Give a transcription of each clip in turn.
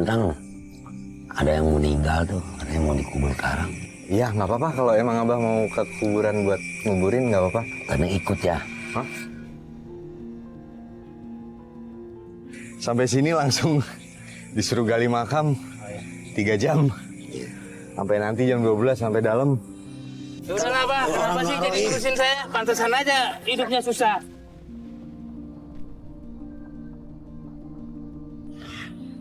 Ganteng, ada yang meninggal tuh, ada yang mau dikubur sekarang. Iya, nggak apa-apa kalau emang Abah mau ke kuburan buat nguburin, nggak apa-apa. Ganteng ikut ya. Hah? Sampai sini langsung disuruh gali makam 3 jam. Sampai nanti jam 12 sampai dalam. Ya udahlah, Bah. Kenapa sih jadi ngurusin saya? Pantesan aja hidupnya susah.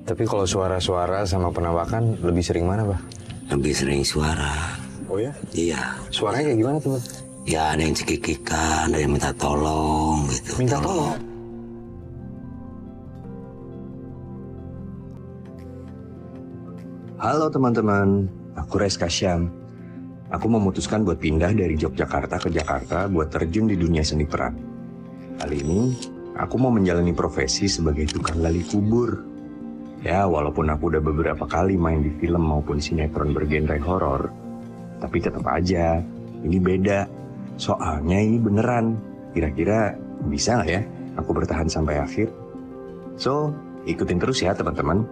Tapi kalau suara-suara sama penampakan lebih sering mana, Bah? Lebih sering suara. Oh ya? Iya. Suaranya kayak gimana tuh, Bah? Ya ada yang cekikikan, ada yang minta tolong gitu. Minta tolong? Halo teman-teman, aku Reska Syam. Aku memutuskan buat pindah dari Yogyakarta ke Jakarta buat terjun di dunia seni peran. Kali ini, aku mau menjalani profesi sebagai tukang gali kubur. Ya, walaupun aku udah beberapa kali main di film maupun sinetron bergenre horor, tapi tetap aja, ini beda. Soalnya ini beneran. Kira-kira bisa nggak ya aku bertahan sampai akhir? So, ikutin terus ya teman-teman.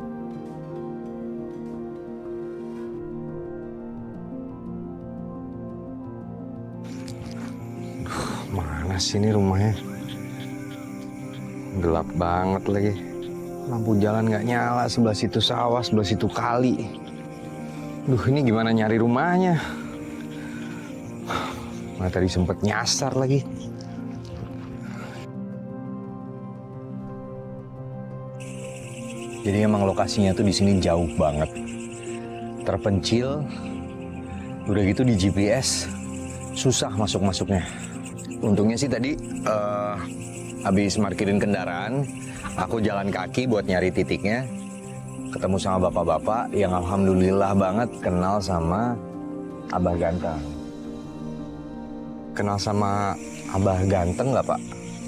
Mana sih ini rumahnya? Gelap banget lagi. Lampu jalan nggak nyala, sebelah situ sawah, sebelah situ kali. Duh, ini gimana nyari rumahnya? Nah, tadi sempet nyasar lagi. Jadi emang lokasinya tuh di sini jauh banget. Terpencil. Udah gitu di GPS susah masuk-masuknya. Untungnya sih tadi habis parkirin kendaraan, aku jalan kaki buat nyari titiknya. Ketemu sama bapak-bapak yang alhamdulillah banget kenal sama Abah Ganteng. Kenal sama Abah Ganteng nggak, Pak?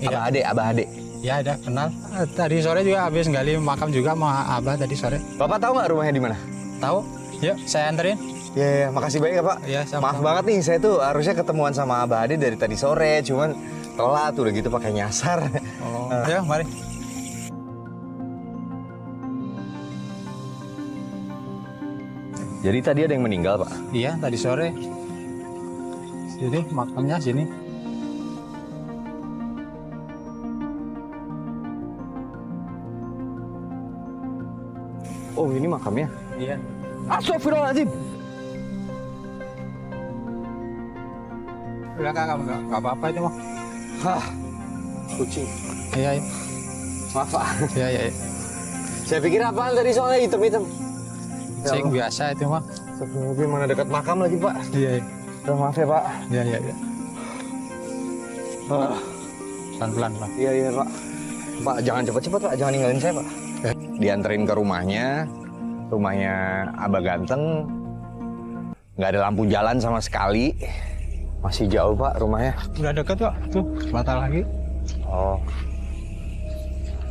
Iya. Abah Ade. Ya ada kenal. Tadi sore juga habis gali makam juga sama Abah tadi sore. Bapak tahu nggak rumahnya di mana? Tahu? Yuk saya anterin. Ya, makasih banyak ya, Pak. Iya, sama-sama. Maaf banget nih, saya tuh harusnya ketemuan sama Abah Ade dari tadi sore, cuman telat udah gitu pakai nyasar. Oh, ya mari. Jadi tadi ada yang meninggal, Pak? Iya tadi sore. Sini makamnya sini. Oh, ini makamnya? Iya. Astagfirullahaladzim! Udah kakak nggak apa-apa itu mah. Hah, kucing. Iya iya. Maaf, Pak. Iya iya. Saya pikir apaan tadi soalnya hitam-hitam. Cing biasa itu mah. Astagfirullahaladzim, mana dekat makam lagi, Pak. Iya iya. Maaf ya, Pak. Iya iya. Iya. Pelan-pelan lah. Iya, iya, Pak. Pak, jangan cepet-cepet, Pak. Jangan ninggalin saya, Pak. Dianterin ke rumahnya Abah Ganteng. Nggak ada lampu jalan sama sekali. Masih jauh, Pak, rumahnya. Udah deket kok. Tuh sebentar lagi. Oh.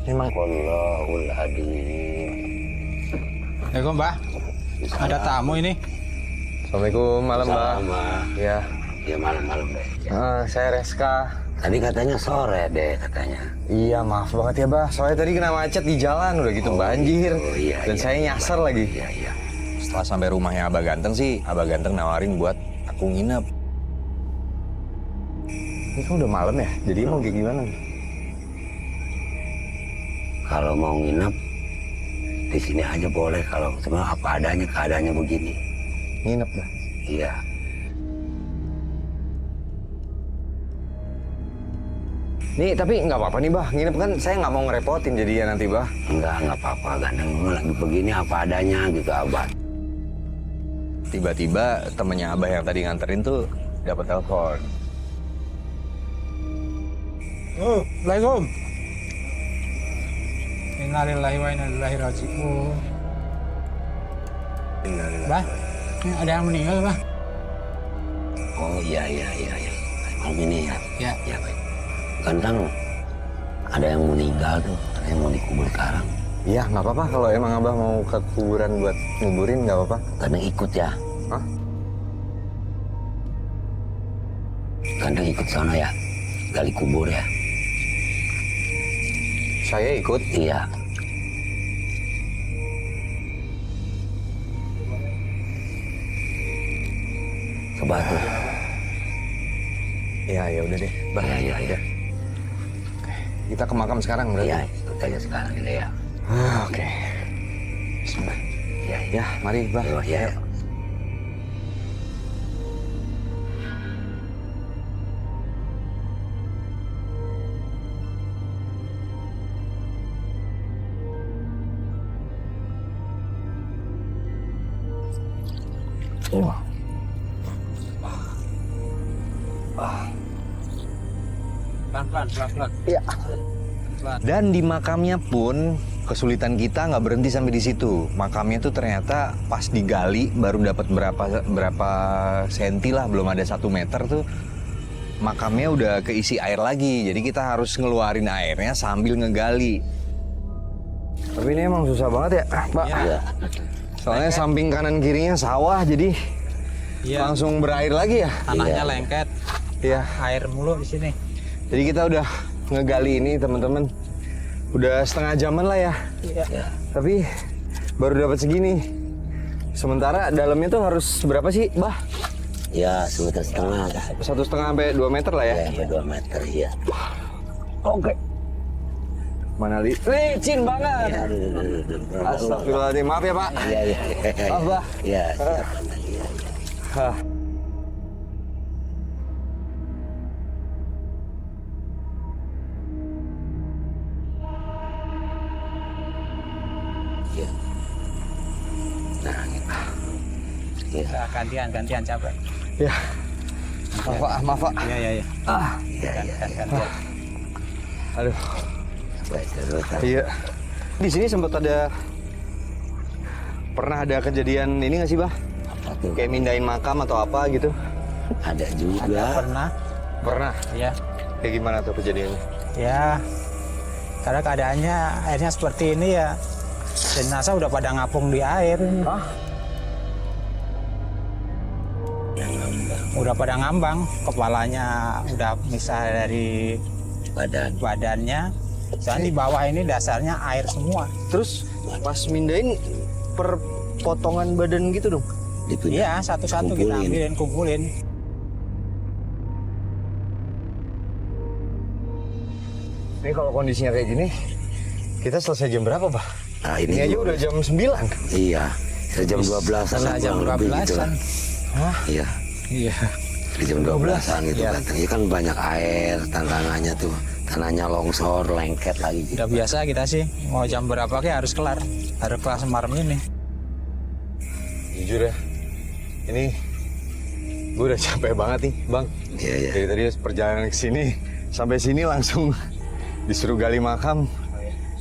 Memang Wallahul hadim. Assalamualaikum Mbah. Ada tamu ini. Assalamualaikum, malam, Mbak. Sama. Ya. Ya malam-malam deh. Saya Reska. Tadi katanya sore deh katanya. Iya, maaf banget ya, Bah. Soalnya tadi kena macet di jalan, udah gitu banjir. Oh iya. Dan iya, saya nyasar iya, lagi. Iya, iya. Setelah sampai rumahnya Abah Ganteng sih, Abah Ganteng nawarin buat aku nginep. Ini kan udah malam ya, jadi mau kayak gimana? Kalau mau nginep di sini aja boleh, kalau cuma apa adanya keadaannya begini. Nginep dah. Iya. Nih, tapi nggak apa-apa nih, Bah. Nginep kan saya nggak mau ngerepotin jadinya nanti, Bah. Enggak apa-apa. Ganteng lagi begini apa adanya gitu, Abah. Tiba-tiba temennya Abah yang tadi nganterin tuh dapat telepon. Oh, Assalamualaikum. Innalillahi wa inna ilaihi raji'un. Bah, ini ada yang meninggal, Bah. Oh iya. Malam ini ya. Ya. Ya baik. Ganteng, ada yang meninggal tuh, ada yang mau dikubur sekarang. Iya, nggak apa-apa kalau emang Abah mau ke kuburan buat nguburin, nggak apa-apa. Ganteng ikut ya. Hah? Ganteng ikut sana ya, gali kubur ya. Saya ikut. Iya. ke batu. Ya udah deh, Bah. Iya. Oke. Kita ke makam sekarang berarti. Iya, ikut aja sekarang ini ya. Oke. Bismillah. Iya. Ya, mari, Bah. Iya. Pelan-pelan. Iya. Dan di makamnya pun kesulitan kita nggak berhenti sampai di situ. Makamnya tuh ternyata pas digali baru dapat berapa senti lah, belum ada 1 meter tuh makamnya udah keisi air lagi. Jadi kita harus ngeluarin airnya sambil ngegali. Tapi ini emang susah banget ya, Pak. Iya. Soalnya samping kanan kirinya sawah, jadi langsung berair lagi ya. Tanahnya lengket, Iya. air mulu di sini. Jadi kita udah ngegali ini teman-teman. Udah setengah jaman lah ya. Iya. Tapi baru dapat segini. Sementara dalamnya tuh harus berapa sih, Bah? Ya, 1,5 meter. 1,5 sampai 2 meter lah ya. Ya, sampai 2 meter, iya. Oke. Mana licin banget. Astagfirullahaladzim, maaf ya Pak. Iya. Maaf, Bah. Iya, siap. Iya. Hah. Iya. Nah, gitu. Iya. Nah, gantian capek. Ya. Maaf Pak. Iya. Iya. Gantian. Aduh. Terus. Iya. Di sini sempat pernah ada kejadian ini nggak sih, Bah? Apa tuh? Kayak mindahin makam atau apa gitu? Ada juga. Pernah. Iya. Kayak gimana tuh kejadiannya? Ya, karena keadaannya airnya seperti ini ya, jenazah udah pada ngapung di air. Hah? Udah pada ngambang, kepalanya udah misah dari badannya. Soalnya di bawah ini dasarnya air semua. Terus pas mindahin per potongan badan gitu dong? Iya, satu-satu kita kumpulin. Ini kalau kondisinya kayak gini, kita selesai jam berapa, Pak? Nah, Ini aja udah jam 9. Iya, jam 12-an. Jam 12-an. Hah? Iya. Iya. Di jam 12-an gitu Iya. kan. Ini kan banyak air, tantangannya tuh. Tanahnya longsor, lengket lagi. Gitu. Udah biasa kita sih, mau jam berapa kayak harus kelar. Harus kelar semalam ini. Jujur ya, ini gue udah capek banget nih, Bang. Iya. Dari tadi perjalanan ke sini, sampai sini langsung disuruh gali makam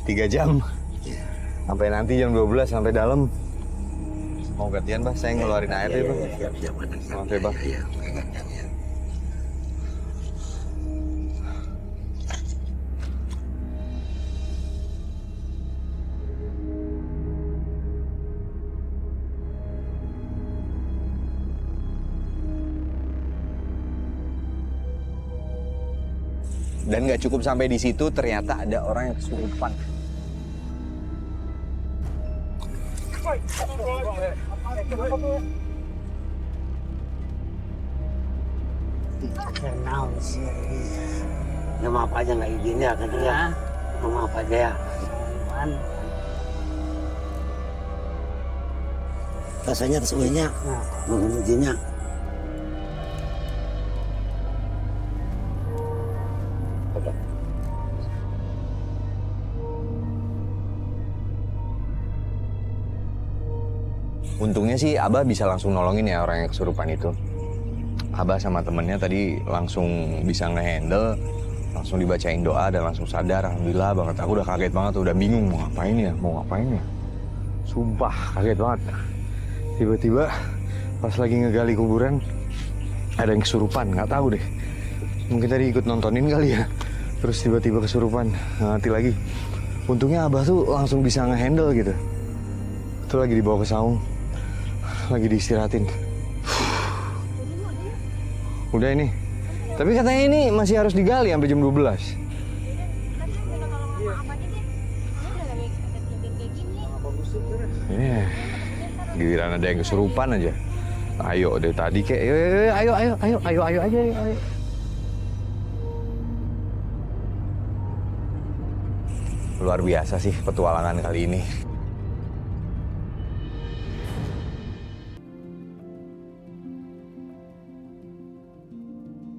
3 jam. Sampai nanti jam 12 sampai dalam. Mau gantian, Bah? Saya ngeluarin air ya, Bang. Iya. Maaf ya, Bang. Iya. Dan nggak cukup sampai di situ, ternyata ada orang yang kesurupan. Kenal sih. Ya maaf aja nggak izin ya katanya. Maaf aja ya. Rasanya sesuainya, mengujinya. Untungnya sih Abah bisa langsung nolongin ya orang yang kesurupan itu. Abah sama temennya tadi langsung bisa ngehandle, langsung dibacain doa dan langsung sadar. Alhamdulillah banget. Aku udah kaget banget, udah bingung mau ngapain ya. Sumpah kaget banget. Tiba-tiba pas lagi ngegali kuburan ada yang kesurupan, nggak tahu deh. Mungkin tadi ikut nontonin kali ya. Terus tiba-tiba kesurupan, nggak ngerti lagi. Untungnya Abah tuh langsung bisa ngehandle gitu. Itu lagi dibawa ke saung. Lagi diistirahatin. Udah ini. Tapi katanya ini masih harus digali sampai jam 12. Giliran ada yang kesurupan aja. Ayo deh tadi kayak ayo aja ayo. Luar biasa sih petualangan kali ini.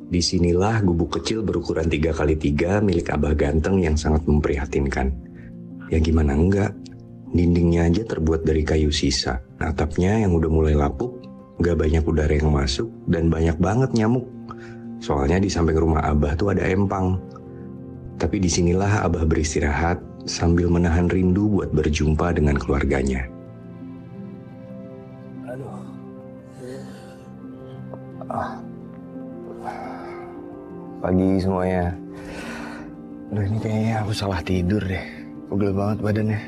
Disinilah gubuk kecil berukuran 3x3 milik Abah Ganteng yang sangat memprihatinkan. Ya gimana enggak, dindingnya aja terbuat dari kayu sisa. Atapnya yang udah mulai lapuk, gak banyak udara yang masuk, dan banyak banget nyamuk. Soalnya di samping rumah Abah tuh ada empang. Tapi disinilah Abah beristirahat sambil menahan rindu buat berjumpa dengan keluarganya. Pagi semuanya. Aduh ini kayaknya aku salah tidur deh. Pegel banget badannya.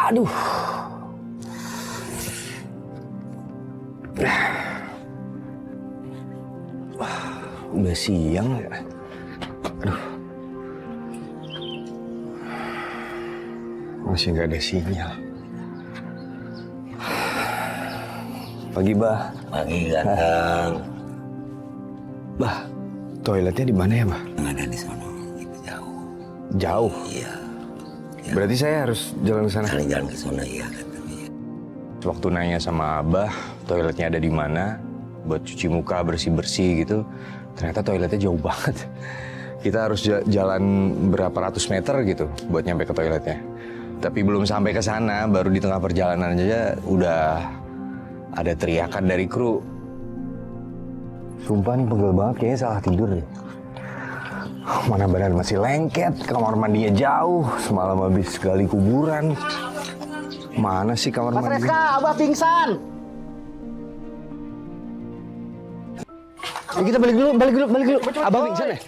Aduh. Udah siang ya. Aduh. Masih gak ada sinyal. Pagi, Bah. Pagi Ganteng. Bah, toiletnya di mana ya, Bah? Ada di sana, itu jauh. Jauh? Iya. Ya. Berarti saya harus jalan ke sana? Jalan ke sana, iya katanya. Waktu nanya sama Abah, toiletnya ada di mana, buat cuci muka, bersih-bersih gitu, ternyata toiletnya jauh banget. Kita harus jalan berapa ratus meter gitu buat nyampe ke toiletnya. Tapi belum sampai ke sana, baru di tengah perjalanan aja udah ada teriakan dari kru. Sumpah nih pegel banget, kayaknya salah tidur deh. Mana badan masih lengket, kamar mandinya jauh, semalam habis gali kuburan. Mana sih kamar mandi? Mas Reska, Abah pingsan. Ya, kita balik dulu. Abah pingsan ya?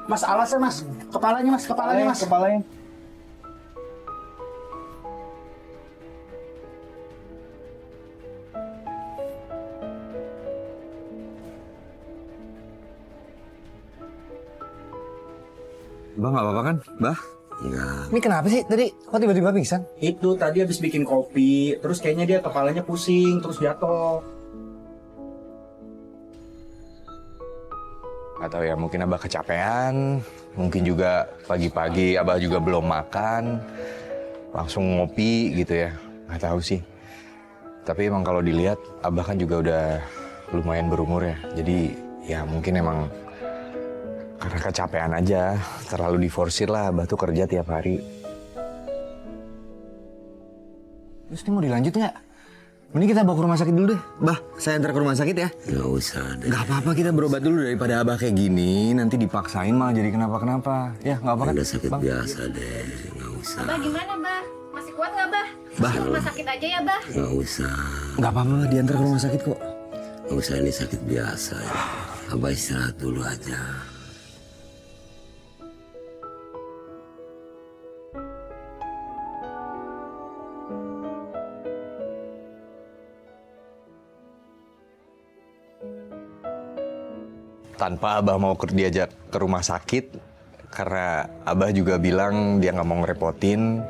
Mas alasnya mas, kepalanya mas. Kepalanya. Bah nggak apa-apa kan, Bah? Enggak. Ini kenapa sih tadi? Kok tiba-tiba pingsan? Itu tadi habis bikin kopi, terus kayaknya dia kepalanya pusing, terus jatuh. Atau ya mungkin Abah kecapean, mungkin juga pagi-pagi Abah juga belum makan, langsung ngopi gitu ya, nggak tahu sih. Tapi emang kalau dilihat Abah kan juga udah lumayan berumur ya, jadi ya mungkin emang karena kecapean aja, terlalu diforsir lah Abah tuh kerja tiap hari. Terus ini mau dilanjut nggak? Mending kita bawa ke rumah sakit dulu deh. Bah, saya antar ke rumah sakit ya. Nggak usah deh. Gak apa-apa, kita berobat dulu daripada Abah kayak gini. Nanti dipaksain malah jadi kenapa-kenapa. Ya, gak apa-apa kan? Udah sakit Bang? biasa deh. Nggak usah. Abah gimana, Bah? Masih kuat nggak, Bah? Bah. Ke rumah sakit aja ya, Bah? Nggak usah. Gak apa-apa, Bah. Diantar ke rumah sakit kok. Nggak usah, ini sakit biasa ya. Abah istirahat dulu aja. Tanpa Abah mau diajak ke rumah sakit, karena Abah juga bilang dia nggak mau ngerepotin.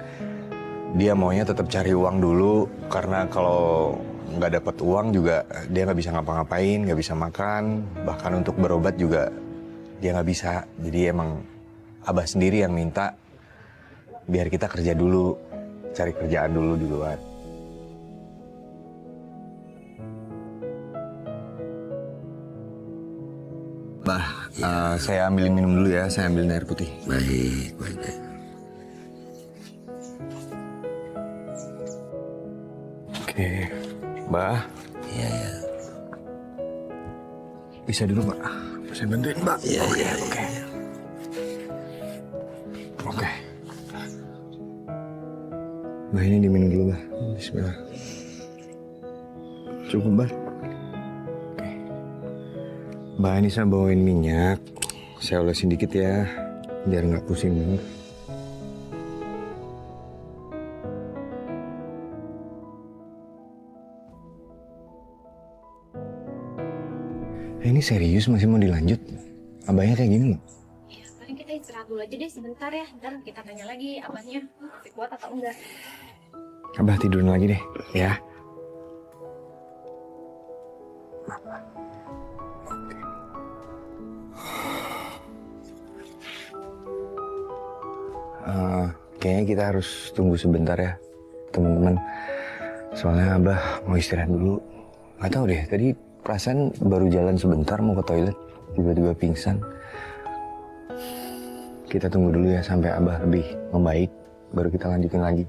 Dia maunya tetap cari uang dulu, karena kalau nggak dapat uang juga dia nggak bisa ngapa-ngapain, nggak bisa makan, bahkan untuk berobat juga dia nggak bisa. Jadi emang Abah sendiri yang minta biar kita kerja dulu, cari kerjaan dulu di luar. Bah, saya ambilin minum dulu ya, saya ambilin air putih. Baik. Oke, Mbak. Iya, ya. Bisa dulu, Mbak. Saya bantuin, Mbak. Iya. Oke. Oke. Mbak, ini diminum dulu, Mbak. Bismillah. Cukup, Mbak. Oke. Mbak, ini saya bawain minyak. Saya olesin dikit ya, biar nggak pusing banget. Ini serius masih mau dilanjut? Abahnya kayak gini loh. Ya, paling kita istirahat dulu aja deh sebentar ya. Ntar kita tanya lagi abahnya masih kuat atau enggak. Abah tidurin lagi deh, ya. Kayaknya kita harus tunggu sebentar ya, teman-teman. Soalnya Abah mau istirahat dulu. Gak tahu deh, tadi perasaan baru jalan sebentar mau ke toilet, tiba-tiba pingsan. Kita tunggu dulu ya sampai Abah lebih membaik, baru kita lanjutin lagi.